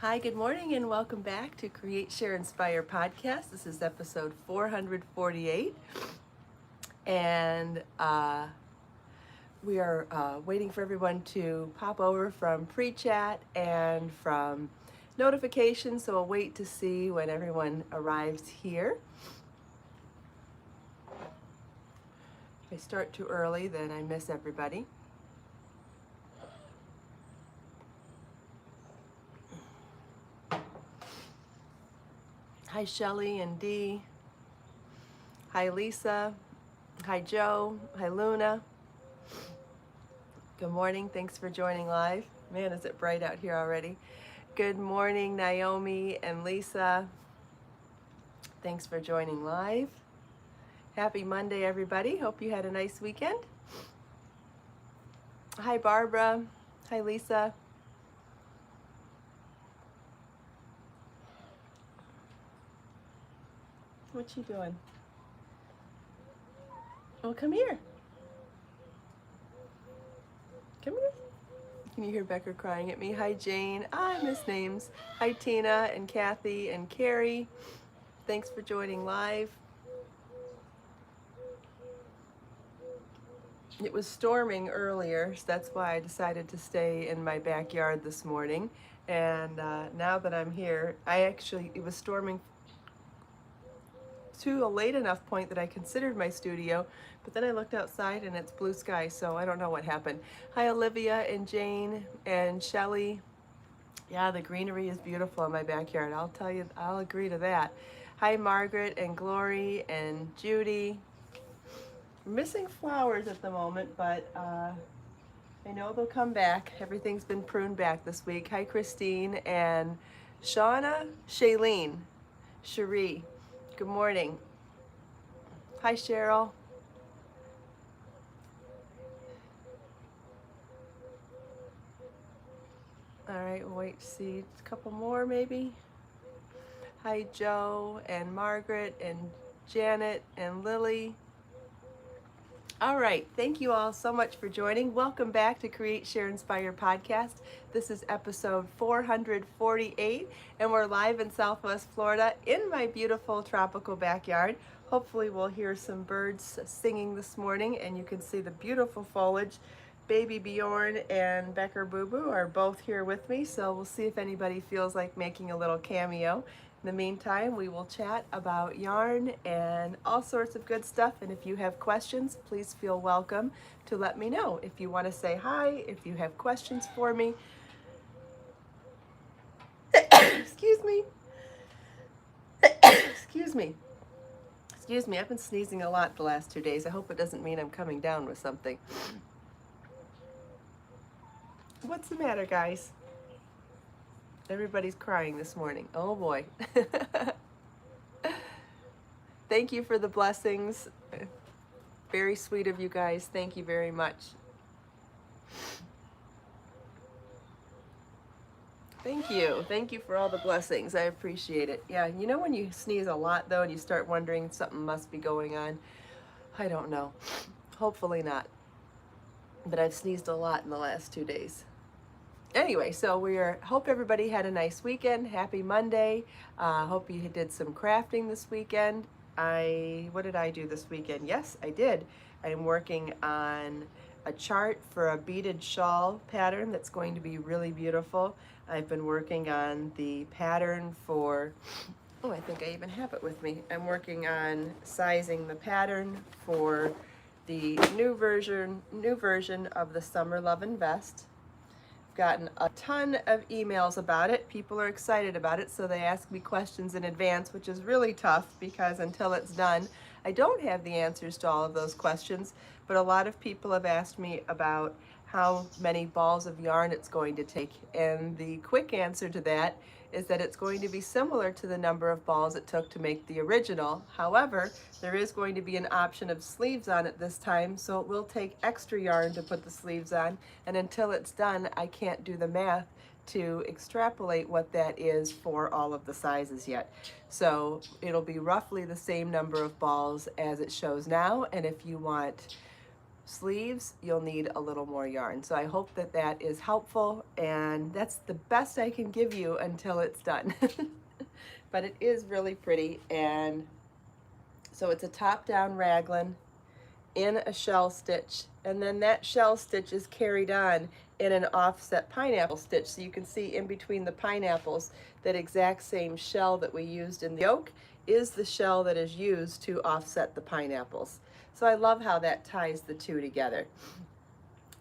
Hi, good morning, and welcome back to Create, Share, Inspire podcast. This is episode 448, and we are waiting for everyone to pop over from pre-chat and from notifications, so we'll wait to see when everyone arrives here. If I start too early, then I miss everybody. Hi, Shelly and Dee. Hi, Lisa. Hi, Joe. Hi, Luna. Good morning. Thanks for joining live. Man, is it bright out here already. Good morning, Naomi and Lisa. Thanks for joining live. Happy Monday, everybody. Hope you had a nice weekend. Hi, Barbara. Hi, Lisa. What you doing? Well, come here. Come here. Can you hear Becker crying at me? Hi, Jane. I miss names. Hi, Tina and Kathy and Carrie. Thanks for joining live. It was storming earlier, so that's why I decided to stay in my backyard this morning. And now that I'm here, it was storming to a late enough point that I considered my studio, but then I looked outside and it's blue sky, so I don't know what happened. Hi, Olivia and Jane and Shelly. Yeah, the greenery is beautiful in my backyard. I'll tell you, I'll agree to that. Hi, Margaret and Glory and Judy. We're missing flowers at the moment, but I know they'll come back. Everything's been pruned back this week. Hi, Christine and Shauna, Shailene, Cherie. Good morning. Hi, Cheryl. All right, we'll wait to see a couple more maybe. Hi, Joe and Margaret and Janet and Lily. All right, thank you all so much for joining. Welcome back to Create, Share, Inspire podcast. This is episode 448, and we're live in Southwest Florida in my beautiful tropical backyard. Hopefully we'll hear some birds singing this morning, and you can see the beautiful foliage. Baby Bjorn and Becker Boo Boo are both here with me, so we'll see if anybody feels like making a little cameo. In the meantime, we will chat about yarn and all sorts of good stuff. And if you have questions, please feel welcome to let me know. If you want to say hi, if you have questions for me. Excuse me. Excuse me. Excuse me. I've been sneezing a lot the last 2 days. I hope it doesn't mean I'm coming down with something. What's the matter, guys? Everybody's crying this morning. Oh boy. Thank you for the blessings. Very sweet of you guys. Thank you very much. Thank you. Thank you for all the blessings. I appreciate it. Yeah, you know when you sneeze a lot though and you start wondering something must be going on? I don't know. Hopefully not. But I've sneezed a lot in the last 2 days. Anyway, so hope everybody had a nice weekend. Happy Monday. Hope you did some crafting this weekend. What did I do this weekend? Yes, I did. I'm working on a chart for a beaded shawl pattern that's going to be really beautiful. I've been working on the pattern for, I think I even have it with me. I'm working on sizing the pattern for the new version of the Summer Lovin' Vest. Gotten a ton of emails about it. People are excited about it, so they ask me questions in advance, which is really tough because until it's done, I don't have the answers to all of those questions. But a lot of people have asked me about how many balls of yarn it's going to take, and the quick answer to that is that it's going to be similar to the number of balls it took to make the original. However, there is going to be an option of sleeves on it this time, so it will take extra yarn to put the sleeves on, and until it's done, I can't do the math to extrapolate what that is for all of the sizes yet. So it'll be roughly the same number of balls as it shows now, and if you want sleeves, you'll need a little more yarn. So I hope that that is helpful, and that's the best I can give you until it's done. But it is really pretty, and so it's a top-down raglan in a shell stitch, and then that shell stitch is carried on in an offset pineapple stitch. So you can see in between the pineapples, that exact same shell that we used in the yoke is the shell that is used to offset the pineapples. So I love how that ties the two together.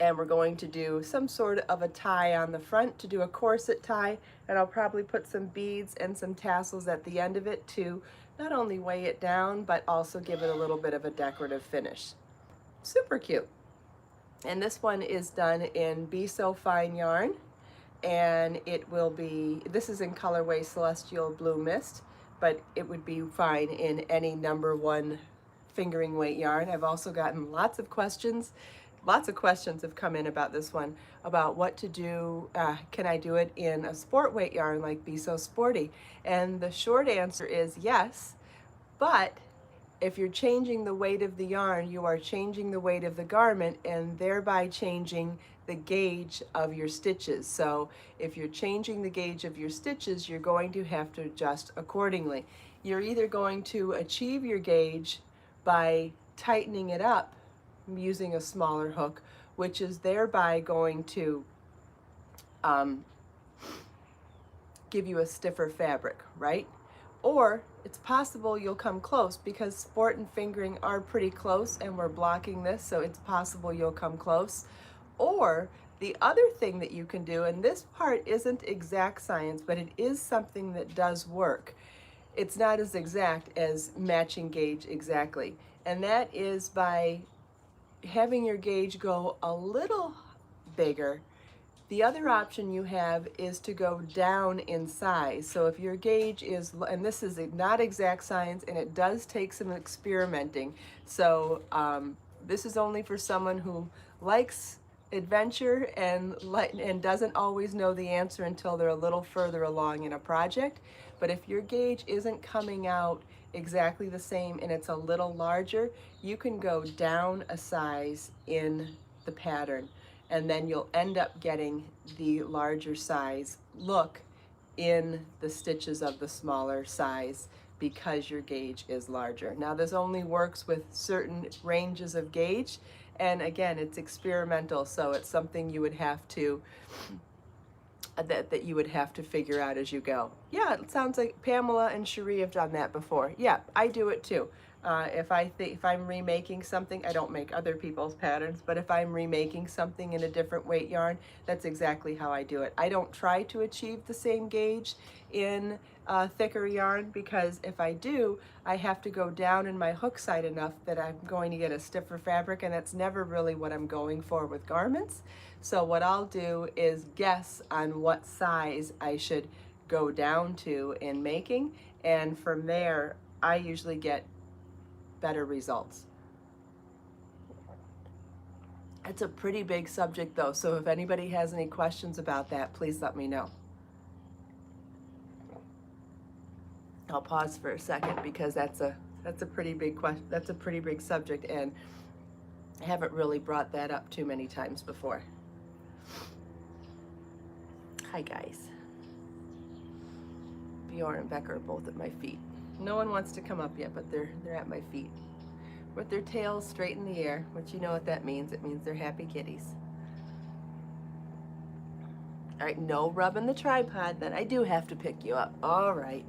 And we're going to do some sort of a tie on the front to do a corset tie, and I'll probably put some beads and some tassels at the end of it to not only weigh it down, but also give it a little bit of a decorative finish. Super cute. And this one is done in Be So Fine yarn, and it will be, this is in colorway Celestial Blue Mist, but it would be fine in any #1 fingering weight yarn. I've also gotten lots of questions have come in about this one, about what to do. Can I do it in a sport weight yarn like Be So Sporty? And the short answer is yes, but if you're changing the weight of the yarn, you are changing the weight of the garment and thereby changing the gauge of your stitches. So if you're changing the gauge of your stitches, you're going to have to adjust accordingly. You're either going to achieve your gauge by tightening it up using a smaller hook, which is thereby going to give you a stiffer fabric, right? Or it's possible you'll come close, because sport and fingering are pretty close and we're blocking this, so it's possible you'll come close. Or the other thing that you can do, and this part isn't exact science, but it is something that does work. It's not as exact as matching gauge exactly, and that is by having your gauge go a little bigger. The other option you have is to go down in size. So if your gauge is, and this is not exact science and it does take some experimenting, so this is only for someone who likes adventure and doesn't always know the answer until they're a little further along in a project. But if your gauge isn't coming out exactly the same and it's a little larger, you can go down a size in the pattern, and then you'll end up getting the larger size look in the stitches of the smaller size because your gauge is larger. Now this only works with certain ranges of gauge, and again, it's experimental, so it's something you would have to that you would have to figure out as you go. Yeah, it sounds like Pamela and Cherie have done that before. Yeah, I do it too. If I'm remaking something, I don't make other people's patterns, but if I'm remaking something in a different weight yarn, that's exactly how I do it. I don't try to achieve the same gauge in thicker yarn, because if I do, I have to go down in my hook side enough that I'm going to get a stiffer fabric, and that's never really what I'm going for with garments. So what I'll do is guess on what size I should go down to in making, and from there I usually get better results. It's a pretty big subject though, so if anybody has any questions about that, please let me know. I'll pause for a second because that's a pretty big question. That's a pretty big subject, and I haven't really brought that up too many times before. Hi guys. Bjorn and Becca are both at my feet. No one wants to come up yet, but they're at my feet with their tails straight in the air, which you know what that means. It means they're happy kitties. All right, no rubbing the tripod, then I do have to pick you up. All right.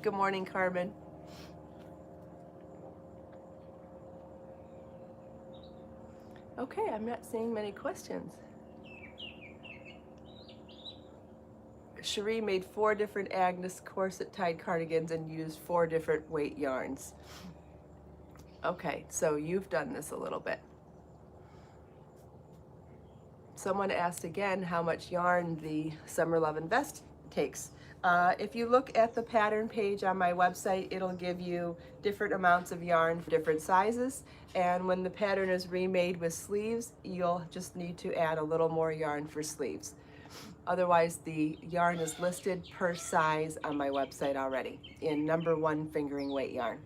Good morning, Carmen. Okay, I'm not seeing many questions. Cherie made 4 different Agnes corset tied cardigans and used 4 different weight yarns. Okay, so you've done this a little bit. Someone asked again how much yarn the Summer Love and Vest takes. If you look at the pattern page on my website, it'll give you different amounts of yarn for different sizes, and when the pattern is remade with sleeves, you'll just need to add a little more yarn for sleeves. Otherwise, the yarn is listed per size on my website already in #1 fingering weight yarn.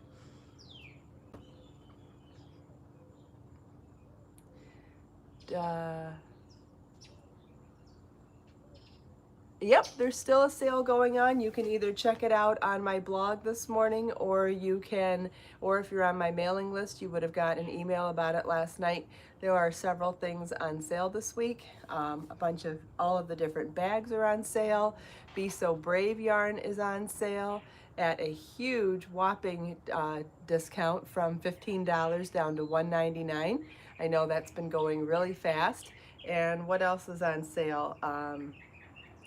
Yep, there's still a sale going on. You can either check it out on my blog this morning, or or if you're on my mailing list, you would have got an email about it last night. There are several things on sale this week. All of the different bags are on sale. Be So Brave yarn is on sale at a huge whopping discount from $15 down to $1.99. I know that's been going really fast. And what else is on sale?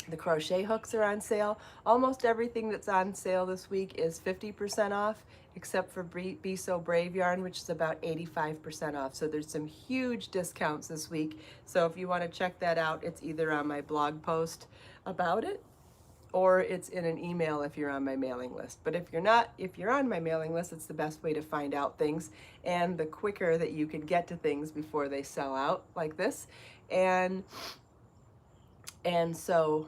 The crochet hooks are on sale. Almost everything that's on sale this week is 50% off, except for Be So Brave yarn, which is about 85% off. So there's some huge discounts this week. So if you want to check that out, it's either on my blog post about it, or it's in an email if you're on my mailing list. But if you're not, if you're on my mailing list, it's the best way to find out things, and the quicker that you can get to things before they sell out like this. And so,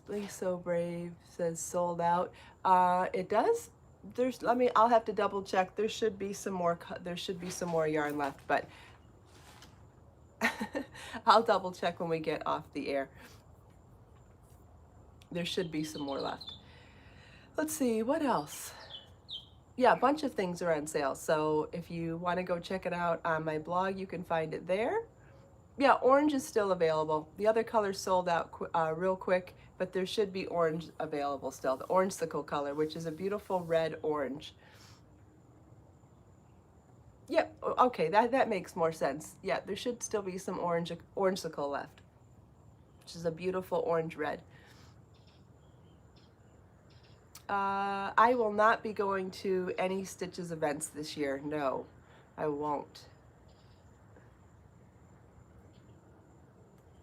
Be So Brave says sold out. It does. I'll have to double check. There should be some more yarn left, but I'll double check when we get off the air. There should be some more left. Let's see, what else? Yeah, a bunch of things are on sale. So if you want to go check it out on my blog, you can find it there. Yeah, orange is still available. The other colors sold out real quick, but there should be orange available still. The orangesicle color, which is a beautiful red orange. Yep, yeah, okay, that makes more sense. Yeah, there should still be some orangesicle left, which is a beautiful orange red. I will not be going to any Stitches events this year. No, I won't.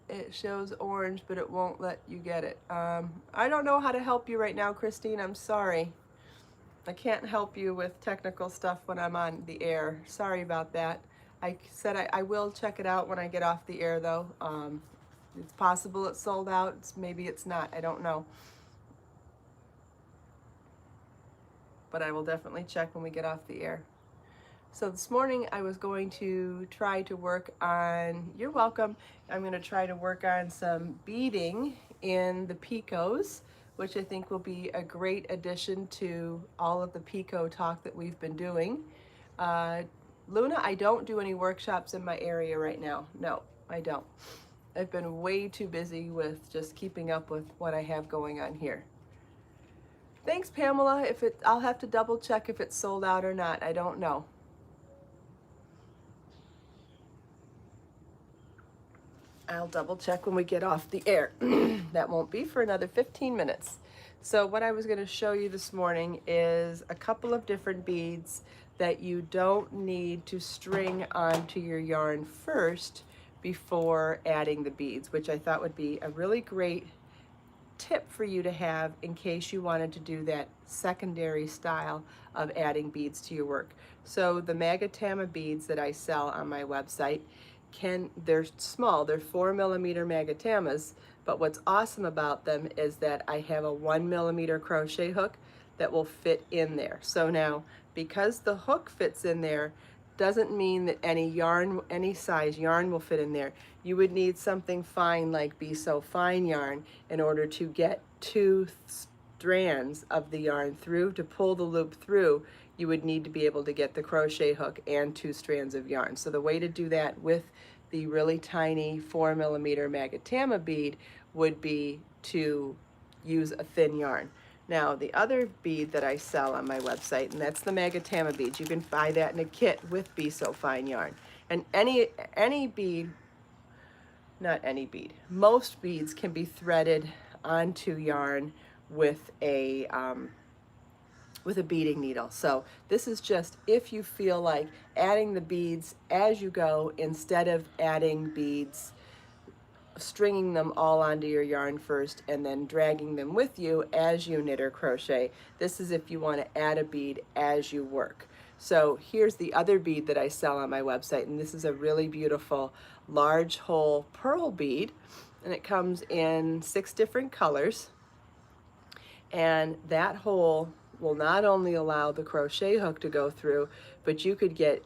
It shows orange, but it won't let you get it. I don't know how to help you right now, Christine. I'm sorry. I can't help you with technical stuff when I'm on the air. Sorry about that. I said I will check it out when I get off the air, though. It's possible it's sold out. Maybe it's not. I don't know. But I will definitely check when we get off the air. So this morning I was going to try to work on, you're welcome, I'm going to try to work on some beading in the picots, which I think will be a great addition to all of the picot talk that we've been doing. Luna, I don't do any workshops in my area right now. No, I don't. I've been way too busy with just keeping up with what I have going on here. Thanks, Pamela. I'll have to double check if it's sold out or not. I don't know. I'll double check when we get off the air. That won't be for another 15 minutes. So what I was going to show you this morning is a couple of different beads that you don't need to string onto your yarn first before adding the beads, which I thought would be a really great tip for you to have in case you wanted to do that secondary style of adding beads to your work. So the Magatama beads that I sell on my website, they're small, they're 4mm Magatamas, but what's awesome about them is that I have a 1mm crochet hook that will fit in there. So now, because the hook fits in there, doesn't mean that any size yarn will fit in there. You would need something fine like Be So Fine yarn in order to get 2 strands of the yarn through. To pull the loop through, you would need to be able to get the crochet hook and 2 strands of yarn. So the way to do that with the really tiny 4mm Magatama bead would be to use a thin yarn. Now, the other bead that I sell on my website, and that's the Magatama beads. You can buy that in a kit with Be So Fine yarn. And any bead, not any bead, most beads can be threaded onto yarn with a beading needle. So this is just if you feel like adding the beads as you go instead of adding beads, stringing them all onto your yarn first and then dragging them with you as you knit or crochet. This is if you want to add a bead as you work. So here's the other bead that I sell on my website, and this is a really beautiful large hole pearl bead, and it comes in 6 different colors, and that hole will not only allow the crochet hook to go through, but you could get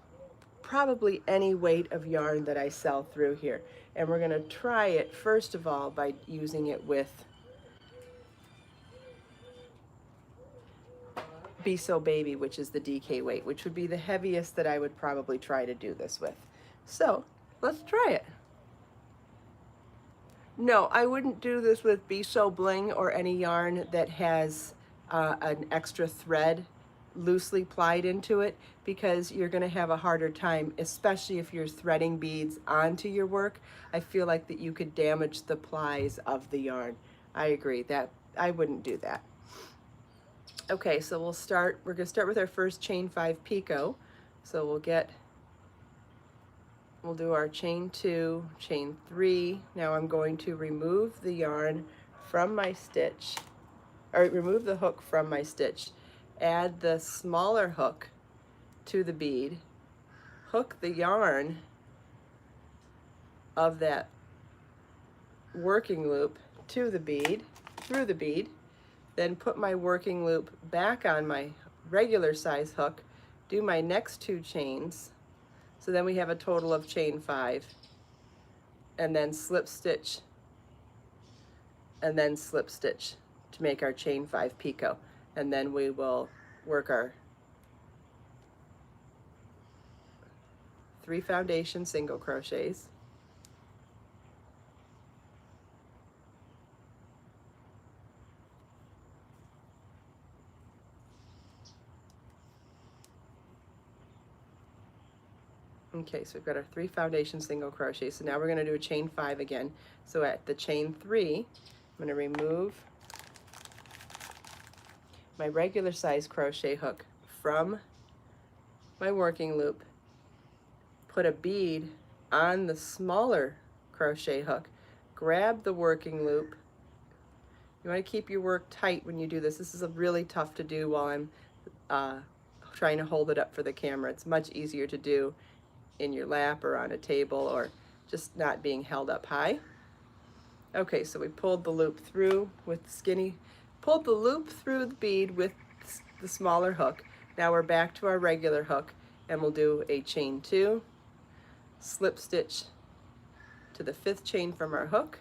probably any weight of yarn that I sell through here. And we're going to try it first of all by using it with Be So Baby, which is the DK weight, which would be the heaviest that I would probably try to do this with. So let's try it. No, I wouldn't do this with Be So Bling or any yarn that has an extra thread loosely plied into it, because you're going to have a harder time, especially if you're threading beads onto your work. I feel like that you could damage the plies of the yarn. I agree that I wouldn't do that. Okay, so we're going to start with our first chain 5 picot. So we'll do our chain 2, chain 3. Now I'm going to remove the yarn from my stitch, or remove the hook from my stitch. Add the smaller hook to the bead, hook the yarn of that working loop to the bead, through the bead, then put my working loop back on my regular size hook, do my next 2 chains, so then we have a total of chain 5, and then slip stitch, and then slip stitch to make our chain 5 picot. And then we will work our 3 foundation single crochets, okay, so we've got our 3 foundation single crochets. So now we're going to do a chain 5 again. So at the chain 3, I'm going to remove my regular size crochet hook from my working loop, put a bead on the smaller crochet hook, grab the working loop. You want to keep your work tight when you do this. This is really tough to do while I'm trying to hold it up for the camera. It's much easier to do in your lap or on a table, or just not being held up high. Okay, so we pulled the loop through with pulled the loop through the bead with the smaller hook. Now we're back to our regular hook, and we'll do a chain 2, slip stitch to the 5th chain from our hook.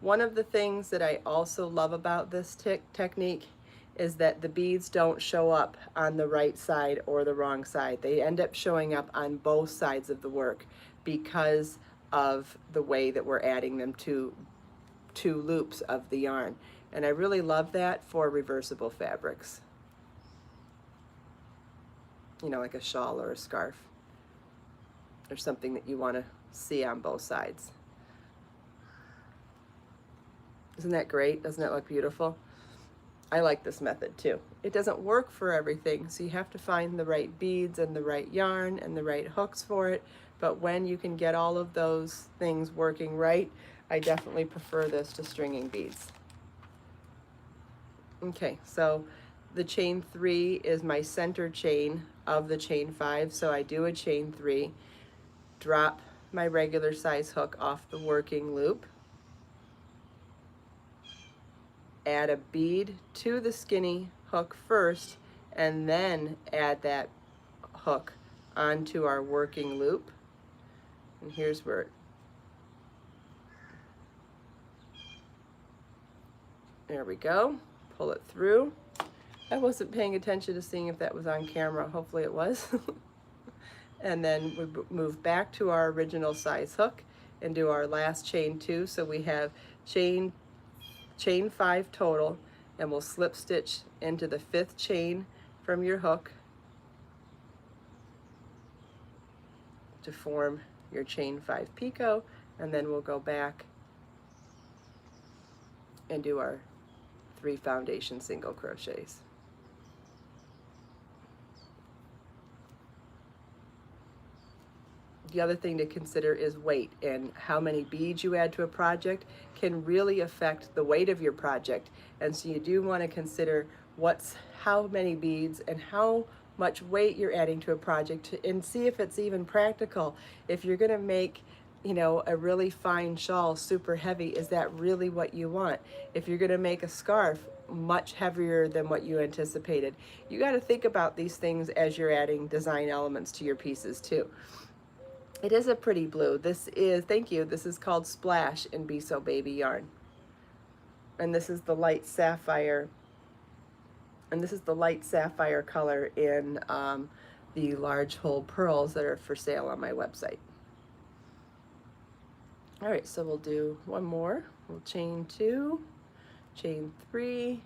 One of the things that I also love about this technique is that the beads don't show up on the right side or the wrong side. They end up showing up on both sides of the work because of the way that we're adding them to 2 loops of the yarn. And I really love that for reversible fabrics. You know, like a shawl or a scarf, or something that you want to see on both sides. Isn't that great? Doesn't that look beautiful? I like this method too. It doesn't work for everything, so you have to find the right beads and the right yarn and the right hooks for it. But when you can get all of those things working right, I definitely prefer this to stringing beads. Okay, so the chain 3 is my center chain of the chain 5, so I do a chain 3, drop my regular size hook off the working loop, add a bead to the skinny hook first, and then add that hook onto our working loop. And here's where there we go. Pull it through. I wasn't paying attention to seeing if that was on camera. Hopefully it was. And then we move back to our original size hook and do our last chain 2. So we have chain 5 total, and we'll slip stitch into the 5th chain from your hook to form your chain 5 picot, and then we'll go back and do our 3 foundation single crochets. The other thing to consider is weight, and how many beads you add to a project can really affect the weight of your project. And so you do want to consider how many beads and how much weight you're adding to a project, and see if it's even practical. If you're going to make, you know, a really fine shawl super heavy, is that really what you want? If you're going to make a scarf much heavier than what you anticipated. You got to think about these things as you're adding design elements to your pieces too. It is a pretty blue. This is, thank you, this is called Splash in Be So Baby yarn. And this is the light sapphire. And this is the light sapphire color in the large hole pearls that are for sale on my website. All right, so we'll do one more. We'll chain 2, chain 3,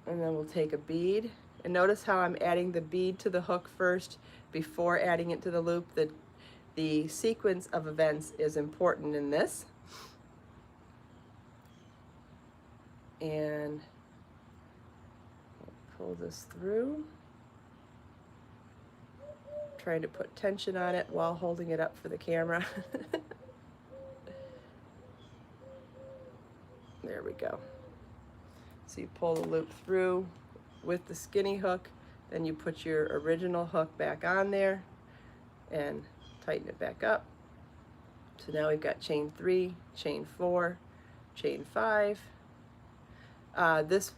and then we'll take a bead. And notice how I'm adding the bead to the hook first before adding it to the loop. The sequence of events is important in this. And pull this through. Trying to put tension on it while holding it up for the camera. There we go. So you pull the loop through with the skinny hook, then you put your original hook back on there and tighten it back up. So now we've got chain 3, chain 4, chain 5. This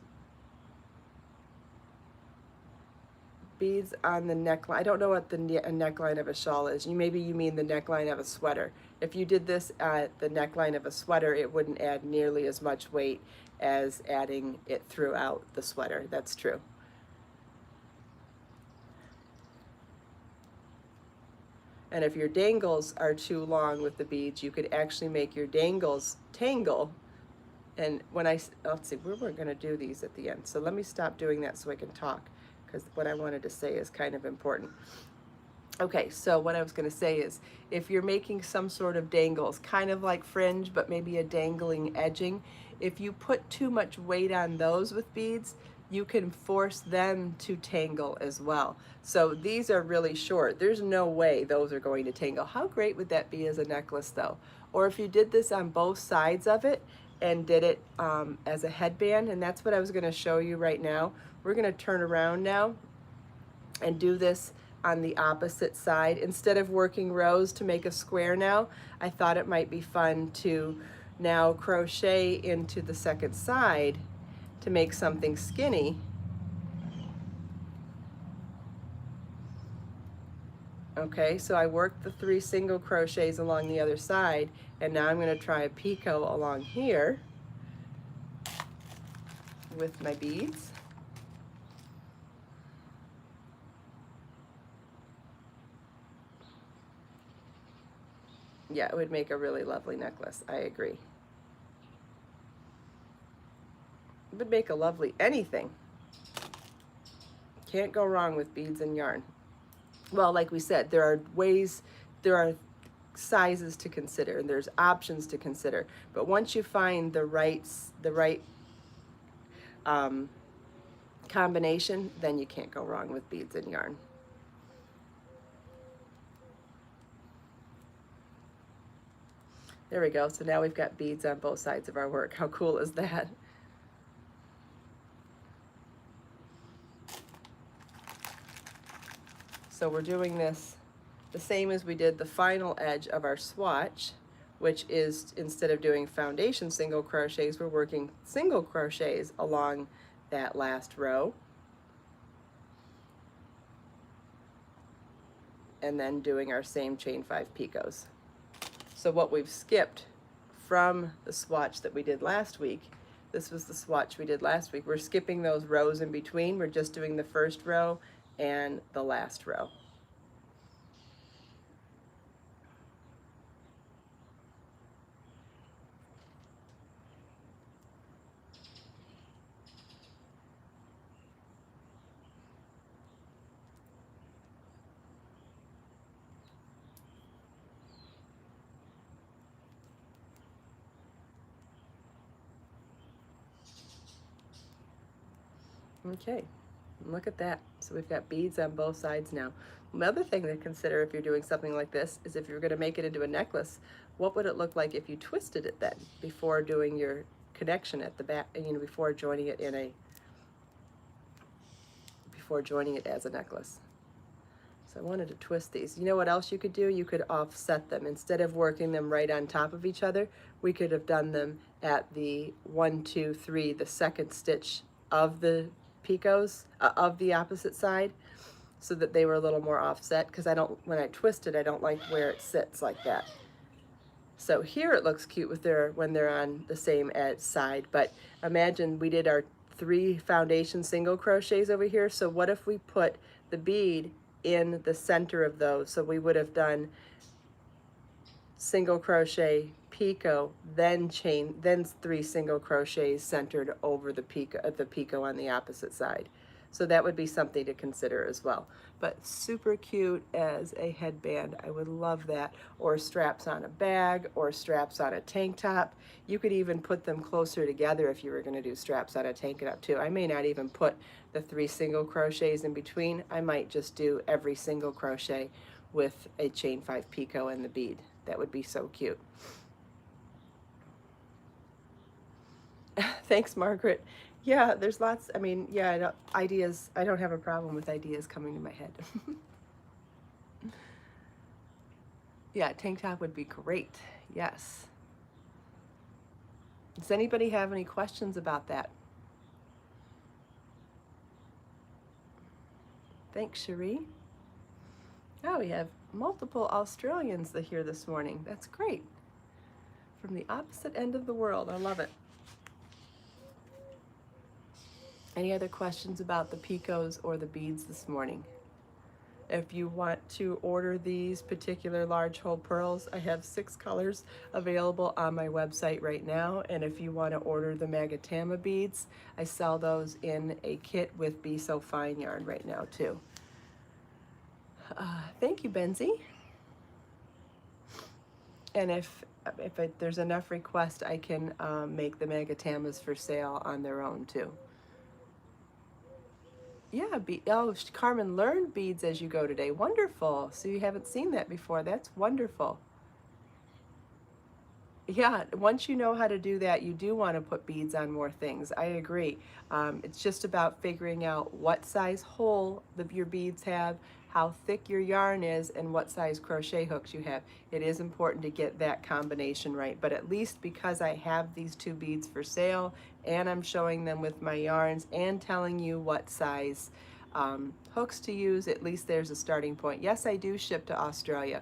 beads on the neckline. I don't know what the neckline of a shawl is. Maybe you mean the neckline of a sweater. If you did this at the neckline of a sweater, it wouldn't add nearly as much weight as adding it throughout the sweater. That's true. And if your dangles are too long with the beads, you could actually make your dangles tangle. And when let's see, we're going to do these at the end. So let me stop doing that so I can talk, because what I wanted to say is kind of important. Okay, so what I was going to say is, if you're making some sort of dangles, kind of like fringe, but maybe a dangling edging, if you put too much weight on those with beads, you can force them to tangle as well. So these are really short. There's no way those are going to tangle. How great would that be as a necklace though? Or if you did this on both sides of it and did it as a headband, and that's what I was going to show you right now. We're going to turn around now and do this on the opposite side. Instead of working rows to make a square now, I thought it might be fun to now crochet into the second side to make something skinny. Okay, so I worked the 3 single crochets along the other side, and now I'm going to try a picot along here with my beads. Yeah, it would make a really lovely necklace. I agree. It would make a lovely anything. Can't go wrong with beads and yarn. Well, like we said, there are ways, there are sizes to consider, and there's options to consider. But once you find the right combination, then you can't go wrong with beads and yarn. There we go. So now we've got beads on both sides of our work. How cool is that? So we're doing this the same as we did the final edge of our swatch, which is, instead of doing foundation single crochets, we're working single crochets along that last row. And then doing our same chain 5 picots. So what we've skipped from the swatch that we did last week, this was the swatch we did last week, we're skipping those rows in between. We're just doing the first row and the last row. Okay, look at that. So we've got beads on both sides now. Another thing to consider if you're doing something like this is, if you're going to make it into a necklace, what would it look like if you twisted it then before doing your connection at the back, you know, before joining it as a necklace? So I wanted to twist these. You know what else you could do? You could offset them. Instead of working them right on top of each other, we could have done them at the 1, 2, 3, the second stitch of the picots, of the opposite side, so that they were a little more offset, because when I twist it, I don't like where it sits like that. So here it looks cute with when they're on the same side, but imagine we did our 3 foundation single crochets over here. So what if we put the bead in the center of those? So we would have done single crochet, picot, then chain, then 3 single crochets centered over the picot on the opposite side. So that would be something to consider as well. But super cute as a headband. I would love that. Or straps on a bag, or straps on a tank top. You could even put them closer together if you were going to do straps on a tank top too. I may not even put the 3 single crochets in between. I might just do every single crochet with a chain 5 picot and the bead. That would be so cute. Thanks, Margaret. Yeah, there's lots. I mean, yeah, ideas. I don't have a problem with ideas coming to my head. Yeah, tank top would be great. Yes. Does anybody have any questions about that? Thanks, Cherie. Oh, we have multiple Australians here this morning. That's great. From the opposite end of the world. I love it. Any other questions about the picots or the beads this morning? If you want to order these particular large hole pearls, I have 6 colors available on my website right now. And if you want to order the Magatama beads, I sell those in a kit with Be So Fine yarn right now too. Thank you, Benzie. And if there's enough requests, I can make the Magatamas for sale on their own too. Yeah, Carmen learned beads as you go today. Wonderful. So you haven't seen that before. That's wonderful. Yeah, once you know how to do that, you do want to put beads on more things. I agree. It's just about figuring out what size hole your beads have, how thick your yarn is, and what size crochet hooks you have. It is important to get that combination right, but at least because I have these 2 beads for sale, and I'm showing them with my yarns and telling you what size hooks to use, at least there's a starting point. Yes, I do ship to Australia.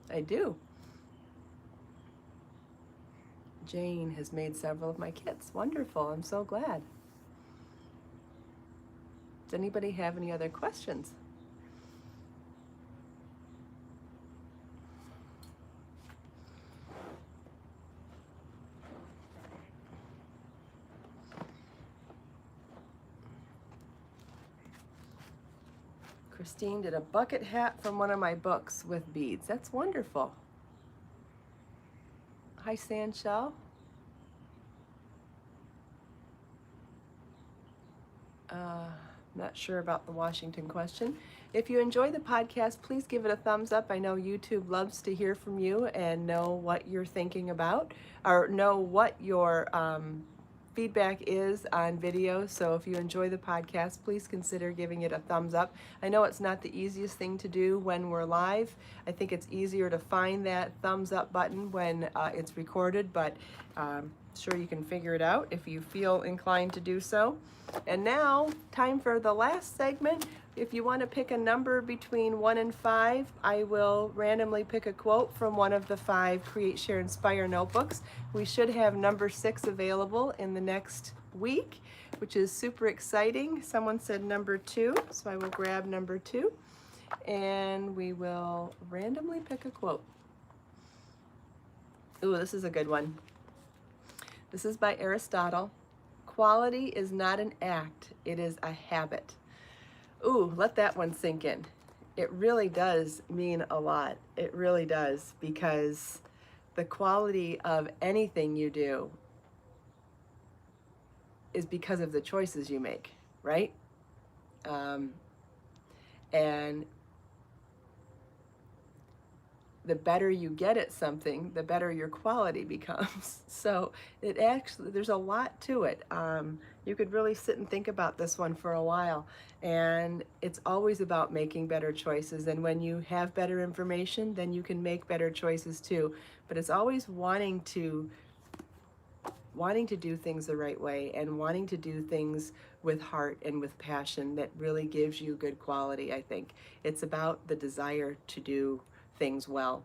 I do. Jane has made several of my kits. Wonderful. I'm so glad. Does anybody have any other questions? Christine did a bucket hat from one of my books with beads. That's wonderful. Hi, Sandshell. Not sure about the Washington question. If you enjoy the podcast, please give it a thumbs up. I know YouTube loves to hear from you and know what you're thinking about, or know what your feedback is on video. So if you enjoy the podcast, please consider giving it a thumbs up. I know it's not the easiest thing to do when we're live. I think it's easier to find that thumbs up button when it's recorded, but sure you can figure it out if you feel inclined to do so. And now, time for the last segment. If you want to pick a number between 1 and 5, I will randomly pick a quote from one of the 5 Create, Share, Inspire notebooks. We should have number 6 available in the next week, which is super exciting. Someone said number 2, so I will grab number 2, and we will randomly pick a quote. Ooh, this is a good one. This is by Aristotle. Quality is not an act, it is a habit. Ooh, let that one sink in. It really does mean a lot. It really does, because the quality of anything you do is because of the choices you make, right? And the better you get at something, the better your quality becomes. So it actually, there's a lot to it. You could really sit and think about this one for a while. And it's always about making better choices. And when you have better information, then you can make better choices too. But it's always wanting to do things the right way and wanting to do things with heart and with passion that really gives you good quality, I think. It's about the desire to do things well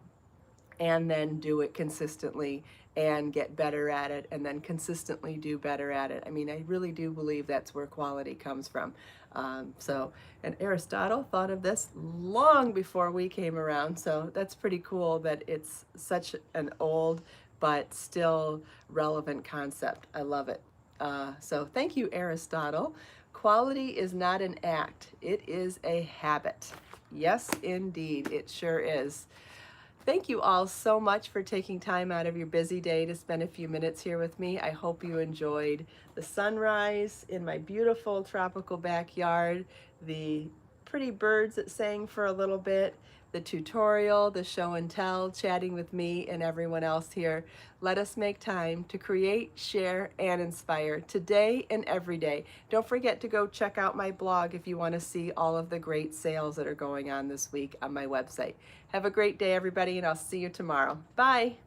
and then do it consistently and get better at it and then consistently do better at it. I mean, I really do believe that's where quality comes from. And Aristotle thought of this long before we came around, so that's pretty cool that it's such an old but still relevant concept. I love it. So thank you, Aristotle. Quality is not an act, it is a habit. Yes, indeed, it sure is. Thank you all so much for taking time out of your busy day to spend a few minutes here with me. I hope you enjoyed the sunrise in my beautiful tropical backyard, the pretty birds that sang for a little bit, the tutorial, the show and tell, chatting with me and everyone else here. Let us make time to create, share, and inspire today and every day. Don't forget to go check out my blog if you want to see all of the great sales that are going on this week on my website. Have a great day, everybody, and I'll see you tomorrow. Bye.